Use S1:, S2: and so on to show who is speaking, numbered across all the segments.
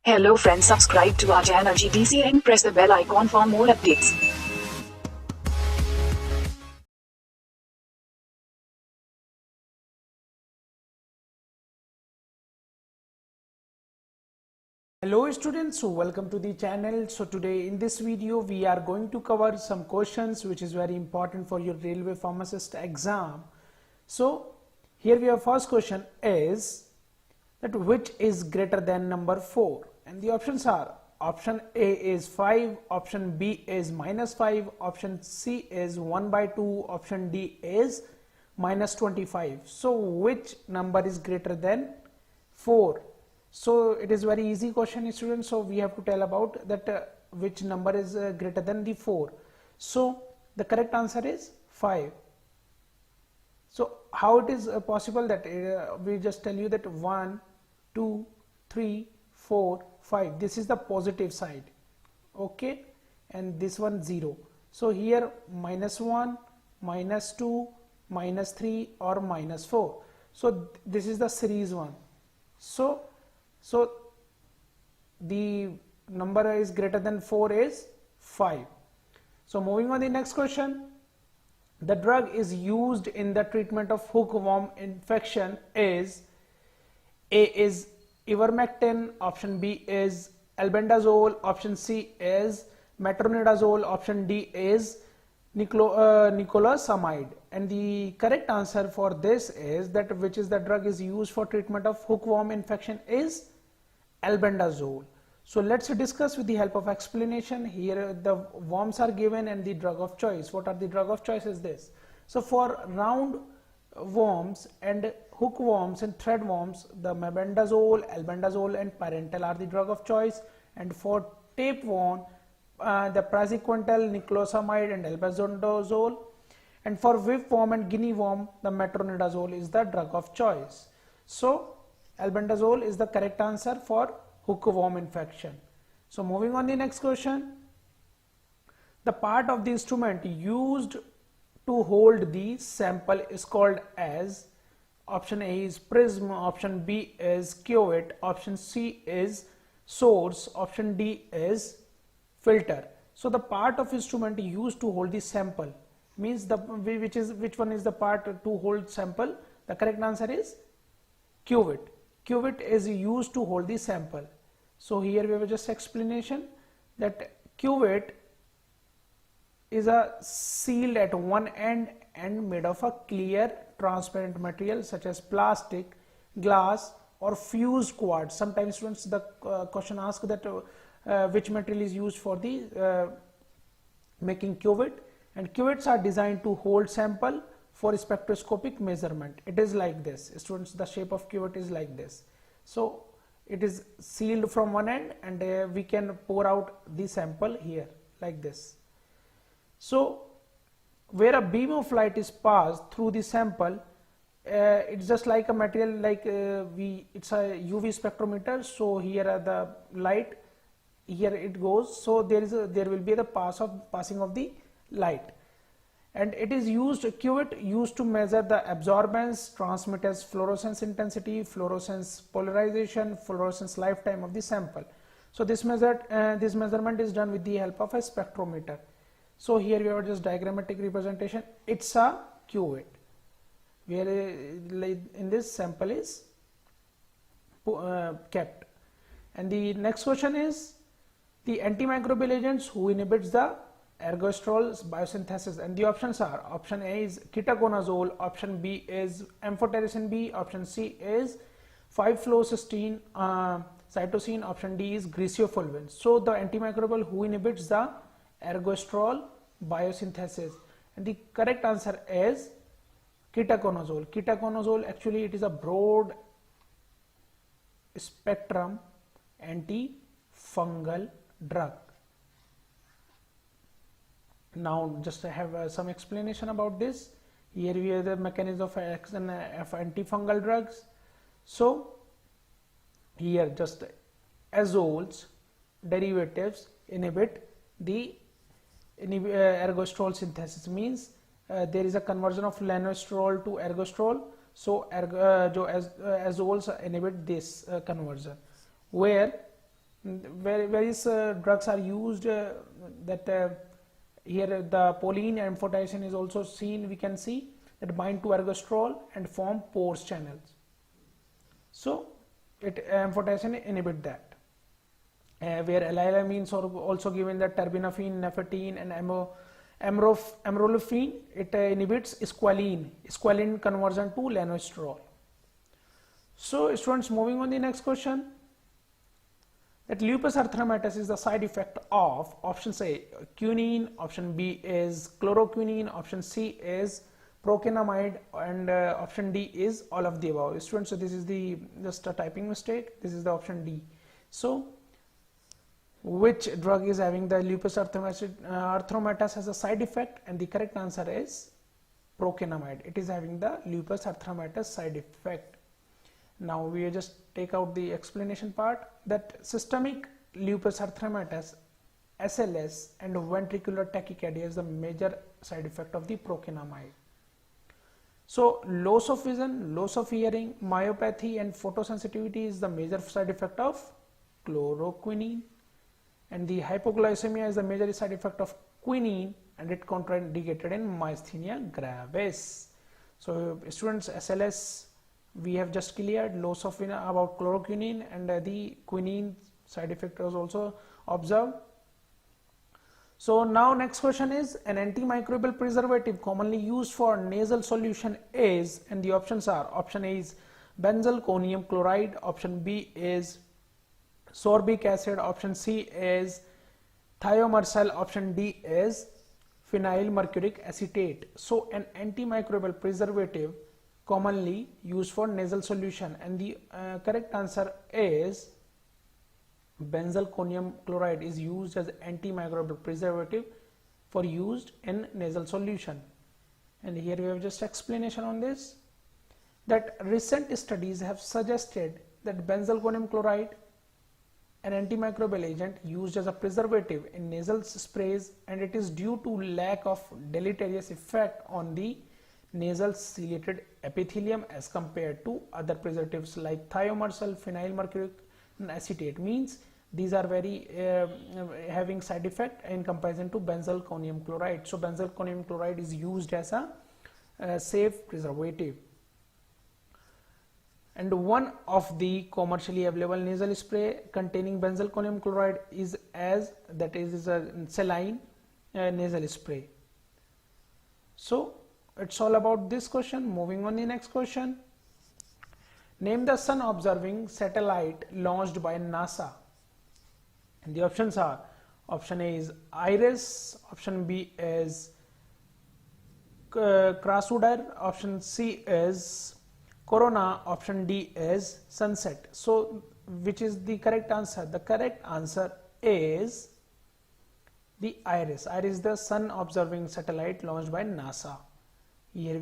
S1: Hello friends, subscribe to our channel GDC and press the bell icon for more updates.
S2: Hello students, so welcome to the channel. So today in this video we are going to cover some questions which is very important for your railway pharmacist exam. So here we have first question is that which is greater than number 4, and the options are option A is 5, option B is -5, option C is 1/2, option D is -25. So which number is greater than 4? So it is very easy question, students. So we have to tell about that which number is greater than the 4. So the correct answer is 5. So how it is possible that we just tell you that 1, 2, 3, 4, 5. This is the positive side, okay, and this one 0. So here -1, -2, -3 or -4. So this is the series one. So the number is greater than 4 is 5. So moving on the next question. The drug is used in the treatment of hookworm infection is A is ivermectin, option B is albendazole, option C is metronidazole, option D is nicotinamide. And the correct answer for this is that which is the drug is used for treatment of hookworm infection is albendazole. So let's discuss with the help of explanation. Here the worms are given and the drug of choice. What are the drug of choice is this? So for round worms and hookworms and threadworms, the mebendazole, albendazole and pyrantel are the drug of choice, and for tapeworm the praziquantel, nicotinamide and albendazole, and for whipworm and guinea worm the metronidazole is the drug of choice. So albendazole is the correct answer for hookworm infection. So moving on the next question. The part of the instrument used to hold the sample is called as option A is prism, option B is cuvette, option C is source, option D is filter. So the part of instrument used to hold the sample means which one is the part to hold sample? The correct answer is cuvette. Cuvette is used to hold the sample. So here we have just explanation that cuvette is a sealed at one end and made of a clear transparent material such as plastic, glass or fused quartz. Sometimes students the question asks that which material is used for the making cuvette, and cuvettes are designed to hold sample for spectroscopic measurement. It is like this, students, the shape of cuvette is like this. So it is sealed from one end and we can pour out the sample here like this. So where a beam of light is passed through the sample, it's just like a material like it's a UV spectrometer. So here are the light, here it goes, so there will be the passing of the light, and it is used, cuvette used to measure the absorbance, transmittance, fluorescence intensity, fluorescence polarization, fluorescence lifetime of the sample. So this measurement is done with the help of a spectrometer. So here we have just diagrammatic representation. It's a cuvette where in this sample is kept. And the next question is the antimicrobial agents who inhibits the ergosterol biosynthesis, and the options are option A is ketoconazole, option B is amphotericin B, option C is 5-fluocysteine cytosine, option D is griseofulvin. So the antimicrobial who inhibits the ergosterol biosynthesis, and the correct answer is ketoconazole. Ketoconazole actually it is a broad spectrum antifungal drug. Now just have some explanation about this. Here we have the mechanism of action of antifungal drugs. So here just azoles derivatives inhibit the ergosterol synthesis, means there is a conversion of lanosterol to ergosterol. So azoles inhibit this conversion, where various drugs are used here the choline and amphotericin is also seen. We can see that bind to ergosterol and form pores channels. So amphotericin inhibit that. Where allylamines are also given, that terbinafine, nifedipine and amrolifene, it inhibits squalene conversion to lanosterol. So students, moving on the next question, that lupus erythematosus is the side effect of option A quinine, option B is chloroquine, option C is procainamide, and option D is all of the above. Students, so this is the just a typing mistake, this is the option D. So which drug is having the lupus erythematosus as a side effect? And the correct answer is procainamide. It is having the lupus erythematosus side effect. Now we just take out the explanation part, that systemic lupus erythematosus, SLS and ventricular tachycardia is the major side effect of the procainamide. So loss of vision, loss of hearing, myopathy and photosensitivity is the major side effect of chloroquine, and the hypoglycemia is the major side effect of quinine, and it contraindicated in myasthenia gravis. So students, SLS we have just cleared, loss of vision about chloroquine, and the quinine side effect was also observed. So now next question is, an antimicrobial preservative commonly used for nasal solution is, and the options are, option A is benzalkonium chloride, option B is sorbic acid, option C is thiomersal, option D is phenyl mercuric acetate. So an antimicrobial preservative commonly used for nasal solution, and the correct answer is benzalkonium chloride is used as antimicrobial preservative for used in nasal solution. And here we have just explanation on this, that recent studies have suggested that benzalkonium chloride, an antimicrobial agent used as a preservative in nasal sprays, and it is due to lack of deleterious effect on the nasal ciliated epithelium as compared to other preservatives like thiomersal, phenyl mercuric acetate. Means these are very having side effect in comparison to benzalkonium chloride. So benzalkonium chloride is used as a safe preservative. And one of the commercially available nasal spray containing benzalkonium chloride is a saline nasal spray. So it's all about this question. Moving on the next question, name the sun observing satellite launched by NASA. And the options are, option A is Iris, option B is Krasnodar, option C is Corona, option D is Sunset. So which is the correct answer? The correct answer is the Iris. Iris is the sun observing satellite launched by NASA. Here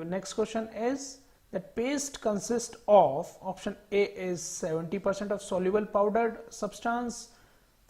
S2: next question is, that paste consists of, option A is 70% of soluble powdered substance,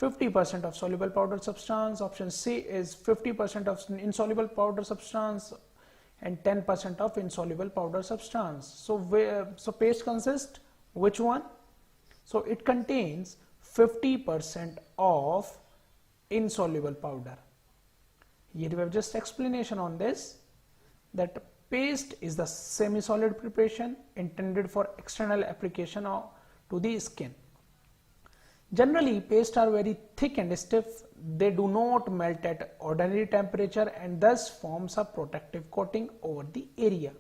S2: 50% of soluble powdered substance, option C is 50% of insoluble powdered substance, and 10% of insoluble powder substance. So paste consists which one? So it contains 50% of insoluble powder. Here we have just explanation on this, that paste is the semi-solid preparation intended for external application to the skin. Generally, pastes are very thick and stiff. They do not melt at ordinary temperature and thus forms a protective coating over the area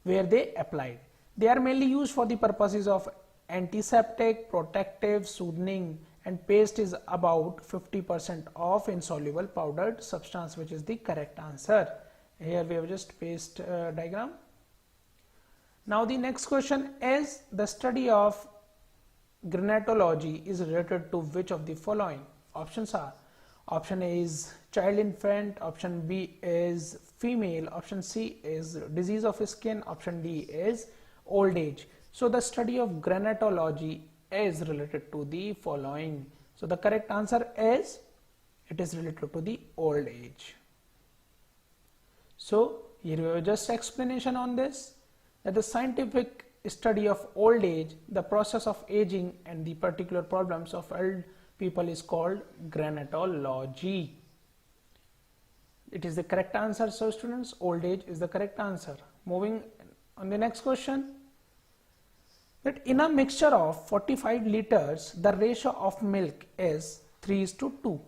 S2: where they applied. They are mainly used for the purposes of antiseptic, protective, soothing, and paste is about 50% of insoluble powdered substance, which is the correct answer. Here we have just paste diagram. Now the next question is, the study of granatology is related to which of the following? Options are, option A is child infant, option B is female, option C is disease of skin, option D is old age. So the study of granatology is related to the following. So the correct answer is, it is related to the old age. So here we have just explanation on this, that the scientific study of old age, the process of aging and the particular problems of people is called granatology. It is the correct answer. So students, old age is the correct answer. Moving on the next question, that in a mixture of 45 liters, the ratio of milk is 3:2,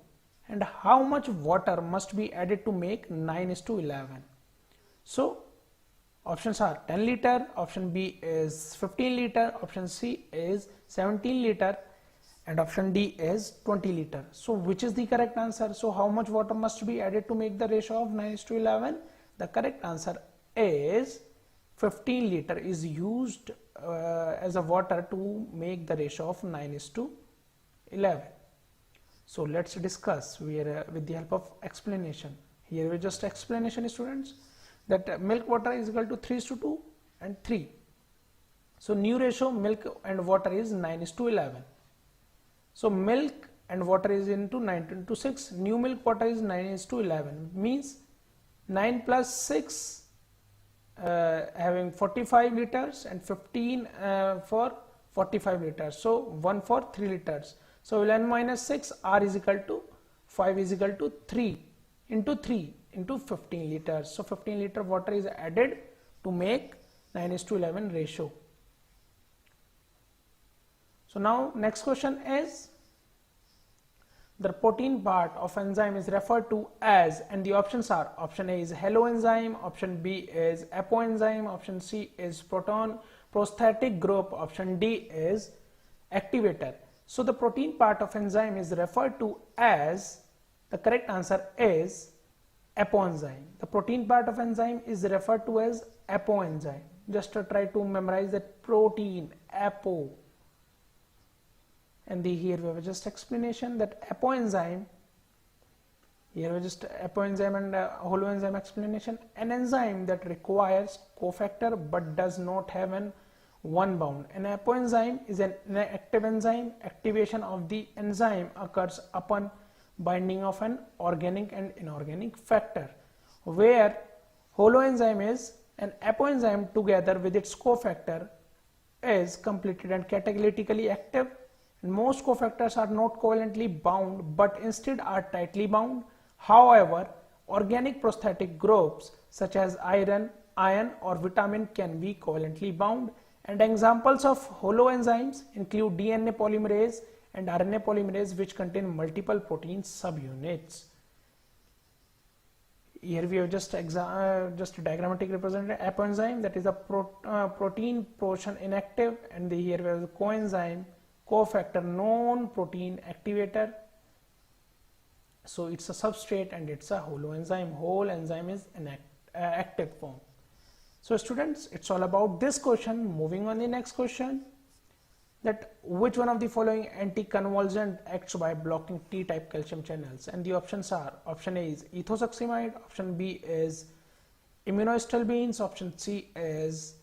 S2: and how much water must be added to make 9:11? So options are 10 liter, option B is 15 liter, option C is 17 liter, and option D is 20 liter. So which is the correct answer? So how much water must be added to make the ratio of 9:11? The correct answer is 15 liter is used as a water to make the ratio of 9:11. So let's discuss with the help of explanation. Here we just explanation, students, that milk water is equal to 3:2 and 3. So new ratio milk and water is 9:11. So milk and water is into 9:6. New milk water is 9:11, means 9 plus 6 having 45 liters and 15 for 45 liters. So 1 for 3 liters. So we'll n minus 6, R is equal to 5 is equal to 3 into 15 liters. So 15 liter water is added to make 9:11 ratio. So now next question is, the protein part of enzyme is referred to as, and the options are, option A is haloenzyme, option B is apoenzyme, option C is prosthetic group, option D is activator. So the protein part of enzyme is referred to as, the correct answer is apoenzyme. The protein part of enzyme is referred to as apoenzyme. Just try to memorize that protein, apo. And here we have just explanation that apoenzyme, here we just apoenzyme and holoenzyme explanation, an enzyme that requires cofactor but does not have an one bound. An apoenzyme is an active enzyme. Activation of the enzyme occurs upon binding of an organic and inorganic factor, where holoenzyme is an apoenzyme together with its cofactor is completed and catalytically active. Most cofactors are not covalently bound but instead are tightly bound. However, organic prosthetic groups such as iron or vitamin can be covalently bound, and examples of holoenzymes include DNA polymerase and RNA polymerase, which contain multiple protein subunits. Here we have just diagrammatic represented apoenzyme, that is a protein portion inactive, and here we have the coenzyme, cofactor, non-protein activator. So it's a substrate and it's a holoenzyme. Whole enzyme is an active form. So students, it's all about this question. Moving on the next question, that which one of the following anticonvulsant acts by blocking T-type calcium channels? And the options are, option A is ethosuximide, option B is immunostilbenes, option C is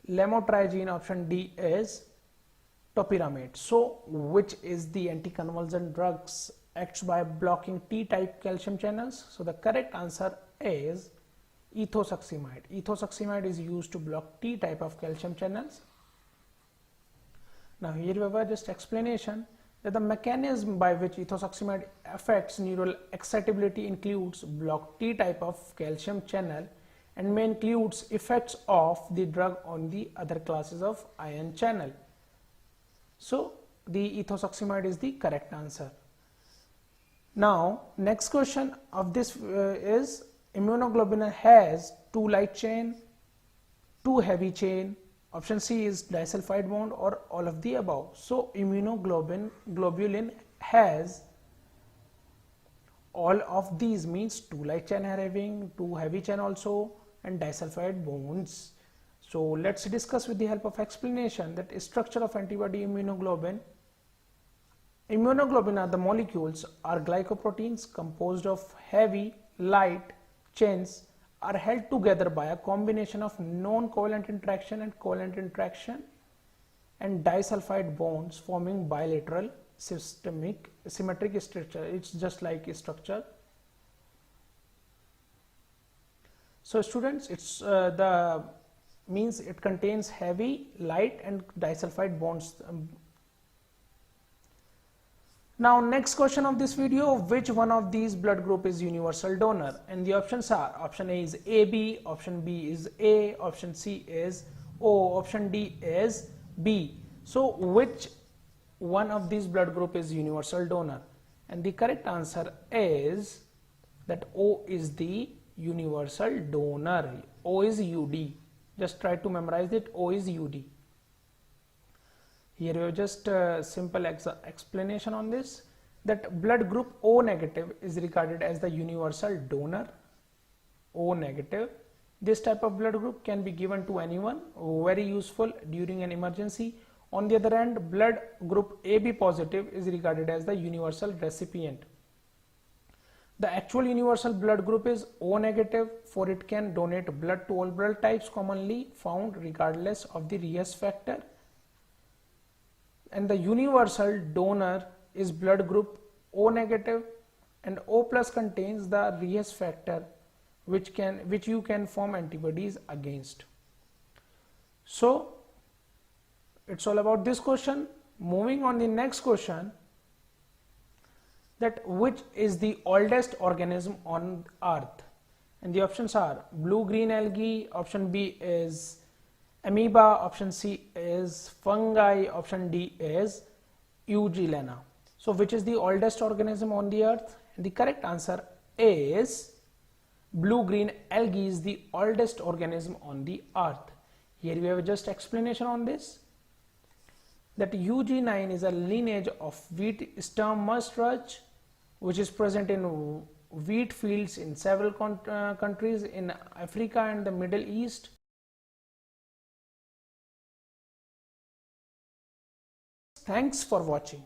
S2: lamotrigine, option D is topiramate. So which is the anticonvulsant drugs acts by blocking T-type calcium channels? So the correct answer is ethosuximide. Ethosuximide is used to block T-type of calcium channels. Now here we have just explanation that the mechanism by which ethosuximide affects neural excitability includes block T-type of calcium channel and may includes effects of the drug on the other classes of ion channel. So the ethosuximide is the correct answer. Now next question of this is, immunoglobulin has 2 light chain, 2 heavy chain, option C is disulfide bond, or all of the above. So immunoglobulin has all of these, means 2 light chain having, 2 heavy chain also, and disulfide bonds. So let's discuss with the help of explanation that structure of antibody immunoglobulin. Immunoglobulin are the molecules are glycoproteins composed of heavy, light chains are held together by a combination of non-covalent interaction and covalent interaction and disulfide bonds, forming bilateral symmetric structure. It's just like a structure. So students, it's the means it contains heavy, light and disulfide bonds. Now next question of this video, which one of these blood group is universal donor? And the options are, option A is AB, option B is A, option C is O, option D is B. So which one of these blood group is universal donor? And the correct answer is that O is the universal donor. O is UD. Just try to memorize it. O is UD. Here we have just a simple explanation on this, that blood group O negative is regarded as the universal donor. O negative. This type of blood group can be given to anyone, very useful during an emergency. On the other hand, blood group AB positive is regarded as the universal recipient. The actual universal blood group is O negative, for it can donate blood to all blood types commonly found regardless of the Rheus factor. And the universal donor is blood group O negative, and O plus contains the Rheus factor which you can form antibodies against. So it's all about this question. Moving on the next question, that which is the oldest organism on earth? And the options are blue-green algae, option B is amoeba, option C is fungi, option D is Eugellina. So which is the oldest organism on the earth? And the correct answer is blue-green algae is the oldest organism on the earth. Here we have just explanation on this, that UG9 is a lineage of wheat stem muskrat which is present in wheat fields in several countries in Africa and the Middle East. Thanks for watching.